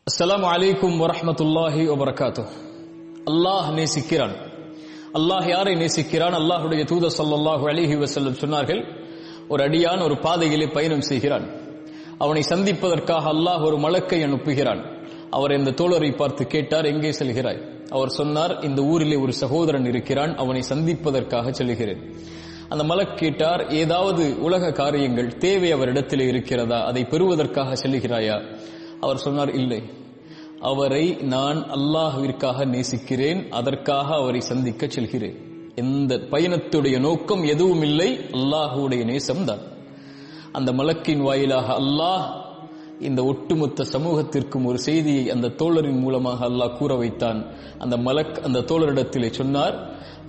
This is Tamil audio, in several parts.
அஸ்ஸலாமு அலைக்கும் வரஹ்மத்துல்லாஹி வபரகாத்துஹ். அல்லாஹ் நேசிக்கிறான். அல்லாஹ் யாரை நேசிக்கிறான்? அல்லாஹ்வுடைய தூதர் ஸல்லல்லாஹு அலைஹி வஸல்லம் சொன்னார்கள், ஒரு அடியான் ஒரு பாதையிலே பயணம் செய்கிறான். அவனை சந்திப்பதற்காக அல்லாஹ் ஒரு மலக்கை அனுப்புகிறான். அவர் இந்த தோழரை பார்த்து கேட்டார், எங்கே செல்கிறாய்? அவர் சொன்னார், இந்த ஊரிலே ஒரு சகோதரன் இருக்கிறான், அவனை சந்திப்பதற்காக செல்கிறேன். அந்த மலக் கேட்டார், ஏதாவது உலக காரியங்கள் தேவை அவரிடத்திலே இருக்கிறதா? அதை பெறுவதற்காக செல்கிறாயா? அவர் சொன்னார், இல்லை, அவரை நான் அல்லாஹ்விற்காக நேசிக்கிறேன், அதற்காக அவரை சந்திக்க செல்கிறேன். இந்த பயணத்துடைய நோக்கம் எதுவும் இல்லை, அல்லாஹ்வுடைய நேசம்தான். அந்த மலக்கின் வாயிலாக அல்லாஹ் இந்த ஒட்டுமொத்த சமூகத்திற்கும் ஒரு செய்தியை அந்த தோழரின் மூலமாக அல்லாஹ் கூற வைத்தான். அந்த மலக் அந்த தோழரிடத்திலே சொன்னார்,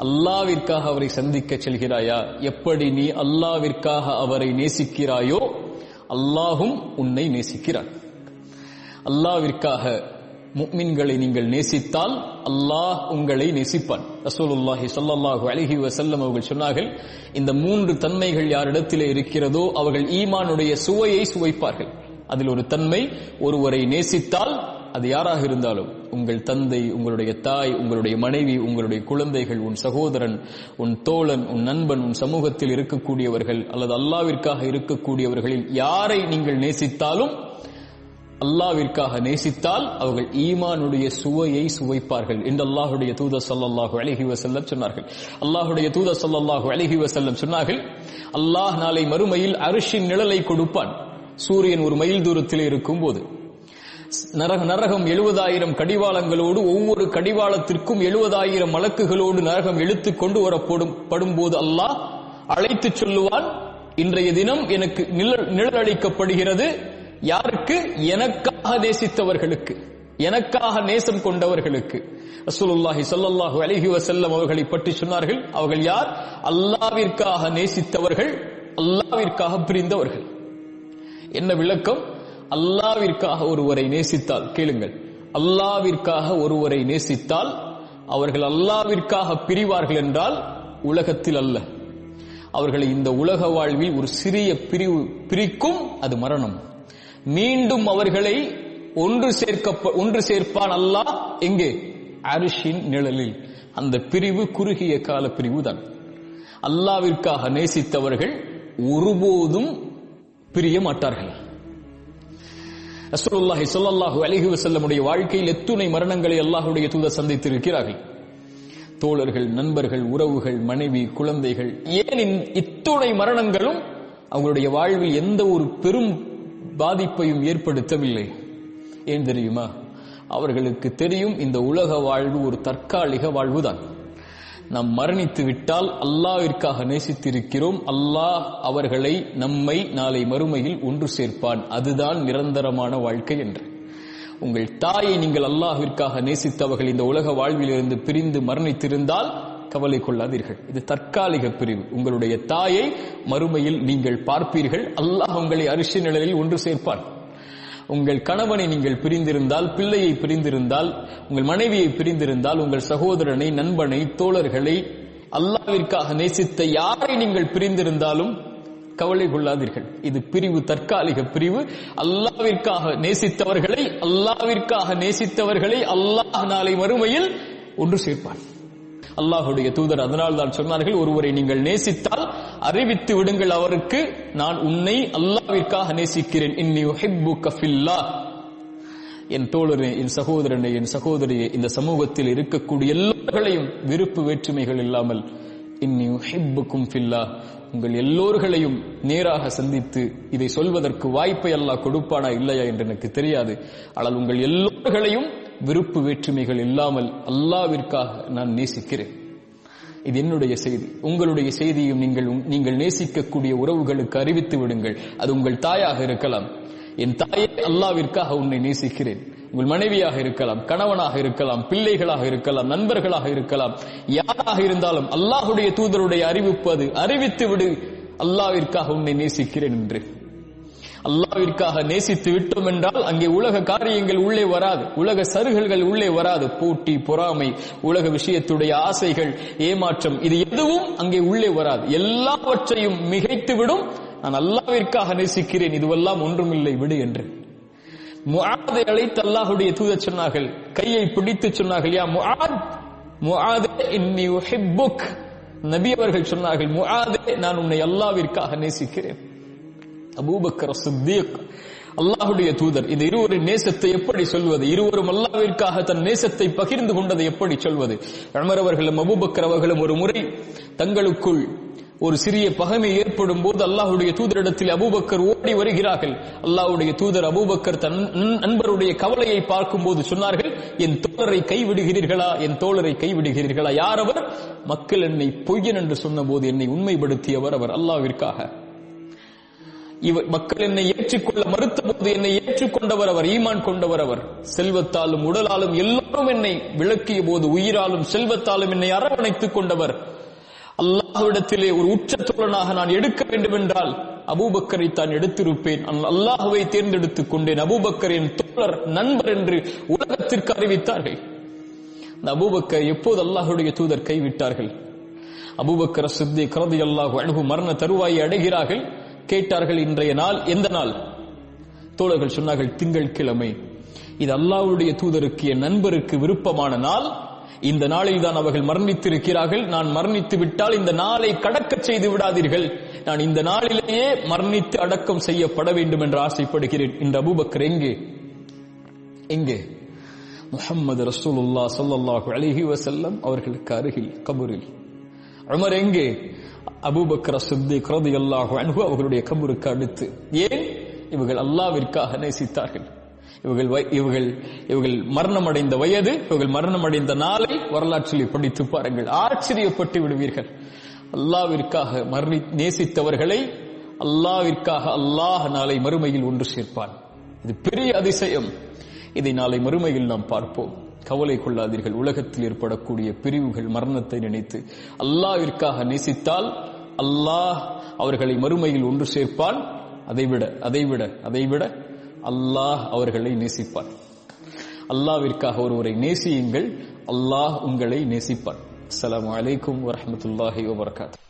அல்லாஹ்விற்காக அவரை சந்திக்க செல்கிறாயா? எப்படி நீ அல்லாஹ்விற்காக அவரை நேசிக்கிறாயோ அல்லாஹும் உன்னை நேசிக்கிறான். அல்லாஹ்விற்காக முஃமின்களை நீங்கள் நேசித்தால் அல்லாஹ் உங்களை நேசிப்பான். ரசூலுல்லாஹி ஸல்லல்லாஹு அலைஹி வஸல்லம் அவர்கள் சொன்னார்கள், இந்த மூன்று தன்மைகள் யாரிடத்திலே இருக்கிறதோ அவர்கள் ஈமானுடைய சுவையை சுவைப்பார்கள். அதில் ஒரு தன்மை, ஒருவரை நேசித்தால் அது யாராக இருந்தாலும், உங்கள் தந்தை, உங்களுடைய தாய், உங்களுடைய மனைவி, உங்களுடைய குழந்தைகள், உன் சகோதரன், உன் தோழன், உன் நண்பன், உன் சமூகத்தில் இருக்கக்கூடியவர்கள் அல்லது அல்லாஹ்விற்காக இருக்கக்கூடியவர்களில் யாரை நீங்கள் நேசித்தாலும், அல்லாஹ்விற்காக நேசித்தால் அவர்கள் ஈமானுடைய சுவையை சுவைப்பார்கள் என்று அல்லாஹ்வுடைய தூதர் ஸல்லல்லாஹு அலைஹி வஸல்லம் சொன்னார்கள். அல்லாஹ்வுடைய தூதர் ஸல்லல்லாஹு அலைஹி வஸல்லம் சொன்னார்கள், அல்லாஹ் நாளை மறுமையில் அர்ஷின் நிழலை கொடுப்பான். சூரியன் ஒரு மைல் தூரத்தில் இருக்கும் போது நரகம் 70,000 கடிவாளங்களோடு, ஒவ்வொரு கடிவாளத்திற்கும் 70,000 மலக்குகளோடு நரகம் இழுத்து கொண்டு வரப்படும் போது அல்லாஹ் அழைத்து சொல்லுவான், இன்றைய தினம் எனக்கு நிழல் அளிக்கப்படுகிறது. யாருக்கு? எனக்காக நேசித்தவர்களுக்கு, எனக்காக நேசம் கொண்டவர்களுக்கு. ரசூலுல்லாஹி ஸல்லல்லாஹு அலைஹி வஸல்லம் அவர்களை பற்றி சொன்னார்கள், அவர்கள் யார்? அல்லாஹ்விற்காக நேசித்தவர்கள், அல்லாஹ்விற்காக பிரிந்தவர்கள். என்ன விளக்கம்? அல்லாஹ்விற்காக ஒருவரை நேசித்தால், கேளுங்கள், அல்லாஹ்விற்காக ஒருவரை நேசித்தால் அவர்கள் அல்லாஹ்விற்காக பிரிவார்கள் என்றால் உலகத்தில் அல்ல, அவர்களை இந்த உலக வாழ்வில் ஒரு சிறிய பிரிக்கும், அது மரணம். மீண்டும் அவர்களை ஒன்று சேர்ப்பான் அல்லாஹ். எங்கே? அர்ஷின் நிழலில். அந்த பிரிவு குறுகிய கால பிரிவு தான். அல்லாஹ்விற்காக நேசித்தவர்கள் ஒருபோதும் பிரிய மாட்டார்கள். ரசூலுல்லாஹி ஸல்லல்லாஹு அலைஹி வஸல்லமுடைய வாழ்க்கையில் எத்துணை மரணங்களை அல்லாஹ்வுடைய தூதர் சந்தித்திருக்கிறார்கள். தோழர்கள், நண்பர்கள், உறவுகள், மனைவி, குழந்தைகள், ஏன் இத்துணை மரணங்களும் அவங்களுடைய வாழ்வில் எந்த ஒரு பெரும் பாதிப்பையும் ஏற்படுத்தவில்லை? ஏன் தெரியுமா? அவர்களுக்கு தெரியும், இந்த உலக வாழ்வு ஒரு தற்காலிக வாழ்வுதான். நாம் மரணித்து விட்டால் அல்லாஹ்விற்காக நேசித்திருக்கிறோம், அல்லாஹ் அவர்களை, நம்மை நாளை மறுமையில் ஒன்று சேர்ப்பான், அதுதான் நிரந்தரமான வாழ்க்கை என்று. உங்கள் தாயை நீங்கள் அல்லாஹ்விற்காக நேசித்தவர்கள் இந்த உலக வாழ்விலிருந்து பிரிந்து மரணித்திருந்தால் கவலை கொள்ளாதீர்கள், இது தற்காலிக பிரிவு. உங்களுடைய தாயை மறுமையில் நீங்கள் பார்ப்பீர்கள், அல்லாஹ் உங்களை அர்ஷின் நிழலில் ஒன்று சேர்ப்பான். உங்கள் கணவனை நீங்கள் பிரிந்திருந்தால், பிள்ளையை பிரிந்திருந்தால், உங்கள் மனைவியை பிரிந்திருந்தால், உங்கள் சகோதரனை, நண்பனை, தோழர்களை, அல்லாஹ்விற்காக நேசித்த யாரை நீங்கள் பிரிந்திருந்தாலும் கவலை கொள்ளாதீர்கள், இது பிரிவு, தற்காலிக பிரிவு. அல்லாஹ்விற்காக நேசித்தவர்களை அல்லாஹ் நாளை மறுமையில் ஒன்று சேர்ப்பான். அல்லாஹ்வுடைய தூதர் அதனால் தான் சொன்னார்கள், ஒருவரை நீங்கள் நேசித்தால் அறிவித்து விடுங்கள் அவருக்கு, நான் உன்னை அல்லாஹ்விற்காக நேசிக்கிறேன். இன்னி உஹிப்புக ஃபில்லாஹ். என் தோழரே, என் சகோதரனே, என் சகோதரியே, இந்த சமூகத்தில் இருக்கக்கூடிய எல்லோர்களையும் விருப்பு வேற்றுமைகள் இல்லாமல் இன்னி உஹிப்புக்கும் ஃபில்லாஹ், உங்கள் எல்லோர்களையும் நேராக சந்தித்து இதை சொல்வதற்கு வாய்ப்பை அல்லாஹ் கொடுப்பானா இல்லையா என்று எனக்கு தெரியாது. ஆனால் உங்கள் எல்லோர்களையும் விருப்பு வேற்றுமைகள் இல்லாமல் அல்லாஹ்விற்காக நான் நேசிக்கிறேன். இது என்னுடைய செய்தி. உங்களுடைய செய்தியும் நீங்கள் நேசிக்கக்கூடிய உறவுகளுக்கு அறிவித்து விடுங்கள். அது உங்கள் தாயாக இருக்கலாம், என் தாயே அல்லாஹ்விற்காக உன்னை நேசிக்கிறேன். உங்கள் மனைவியாக இருக்கலாம், கணவனாக இருக்கலாம், பிள்ளைகளாக இருக்கலாம், நண்பர்களாக இருக்கலாம், யாராக இருந்தாலும் அல்லாஹ்வுடைய தூதருடைய அறிவிப்பு அது. அறிவித்து விடு, அல்லாஹ்விற்காக உன்னை நேசிக்கிறேன் என்று. அல்லாஹ்விற்காக நேசித்து விட்டோம் என்றால் அங்கே உலக காரியங்கள் உள்ளே வராது, உலக சருகல்கள் உள்ளே வராது. போட்டி, பொறாமை, உலக விஷயத்துடைய ஆசைகள், ஏமாற்றம், இது எதுவும் அங்கே உள்ளே வராது. எல்லாவற்றையும் மிகைத்து விடும், நான் அல்லாஹ்விற்காக நேசிக்கிறேன், இதுவெல்லாம் ஒன்றுமில்லை, விடு என்று. முஆதை அழைத்து அல்லாஹ்வுடைய தூதர் சொன்னார்கள், கையை பிடித்து சொன்னார்கள், யா முஆத், முஆதே இன்னி உஹிப்புக். நபி அவர்கள் சொன்னார்கள், முஆதே நான் உன்னை அல்லாஹ்விற்காக நேசிக்கிறேன். அபூபக்கர் சித்தீக் அல்லாஹ்வுடைய தூதர், இந்த இருவரின் நேசத்தை எப்படி சொல்வது? இருவரும் அல்லாஹ்விற்காக தன் நேசத்தை பகிர்ந்து கொண்டதை எப்படி சொல்வது? உமர் அவர்களும் அபூபக்கர் அவர்களும் ஒரு முறை தங்களுக்குள் ஒரு சிறிய பகைமை ஏற்படும் போது அல்லாஹ்வுடைய தூதரிடத்தில் அபூபக்கர் ஓடி வருகிறார்கள். அல்லாஹ்வுடைய தூதர் அபூபக்கர் தன் நண்பருடைய கவலையை பார்க்கும் போது சொன்னார்கள், என் தோழரை கைவிடுகிறீர்களா, என் தோழரை கைவிடுகிறீர்களா? யார் அவர்? மக்கள் என்னை பொய்யன் என்று சொன்ன போது என்னை உண்மைப்படுத்தியவர் அவர். அல்லாஹ்விற்காக மக்கள் என்னை ஏற்றுக்கொள்ள மறுத்த போது என்னை ஏற்றுக்கொண்டவர் அவர், ஈமான் கொண்டவர் அவர். செல்வத்தாலும் உடலாலும் எல்லோரும் என்னை விளக்கிய போது உயிராலும் செல்வத்தாலும் என்னை அரவணைத்துக் கொண்டவர். அல்லாஹ்விடத்திலே ஒரு உச்ச தோழனாக நான் எடுக்க வேண்டும் என்றால் அபூபக்கரை தான் எடுத்திருப்பேன். அல்லாஹ்வை தேர்ந்தெடுத்துக் கொண்டேன். அபூபக்கர் என் தோழர், நண்பர் என்று உலகத்திற்கு அறிவித்தார்கள். அந்த அபூபக்கர் எப்போது அல்லாஹ்வுடைய தூதர் கைவிட்டார்கள்? அபூபக்கர் சித்தீக் ரலியல்லாஹு அன்ஹு மரண தருவாயை அடைகிறார்கள். கேட்டார்கள், இன்றைய நாள் எந்த நாள்? தோழர்கள் சொன்னார்கள், திங்கட்கிழமை. இது அல்லாஹ்வுடைய தூதருக்கு, என் நண்பருக்கு விருப்பமான நாள். இந்த நாளில் தான் அவர்கள் மரணித்திருக்கிறார்கள். நான் மரணித்து விட்டால் இந்த நாளை கடக்க செய்து விடாதீர்கள். நான் இந்த நாளிலேயே மரணித்து அடக்கம் செய்யப்பட வேண்டும் என்று ஆசைப்படுகிறேன். இந்த அபூபக்கர் எங்கே? முஹம்மது ரசூலுல்லாஹ் ஸல்லல்லாஹு அலைஹி வஸல்லம் அவர்களுக்கு அருகில் கபரில். உமர் எங்கே? அபூபக்கர் சித்தீக் ரலியல்லாஹு அன்ஹு அவர்களுடைய கபருக்கு அடுத்து. ஏன்? இவர்கள் அல்லாஹ்விற்காக நேசித்தார்கள். இவர்கள் மரணமடைந்த வயது, இவர்கள் மரணமடைந்த நாளை வரலாற்றில் படித்து பாருங்கள், ஆச்சரியப்பட்டு விடுவீர்கள். அல்லாஹ்விற்காக நேசித்தவர்களை அல்லாஹ்விற்காக அல்லாஹ் நாளை மறுமையில் ஒன்று சேர்ப்பான். இது பெரிய அதிசயம். இதை நாளை மறுமையில் நாம் பார்ப்போம். கவலை கொள்ளாதீர்கள். உலகத்தில் ஏற்படக்கூடிய பிரிவுகள், மரணத்தை நினைத்து அல்லாஹ்விற்காக நேசித்தால் அல்லாஹ் அவர்களை மறுமையில் ஒன்று சேர்ப்பான். அதைவிட அல்லாஹ் அவர்களை நேசிப்பான். அல்லாஹ்விற்காக ஒருவரை நேசியுங்கள், அல்லாஹ் உங்களை நேசிப்பான். அஸ்ஸலாமு அலைக்கும் வரஹ்மத்துல்லாஹி வபரகாத்துஹு.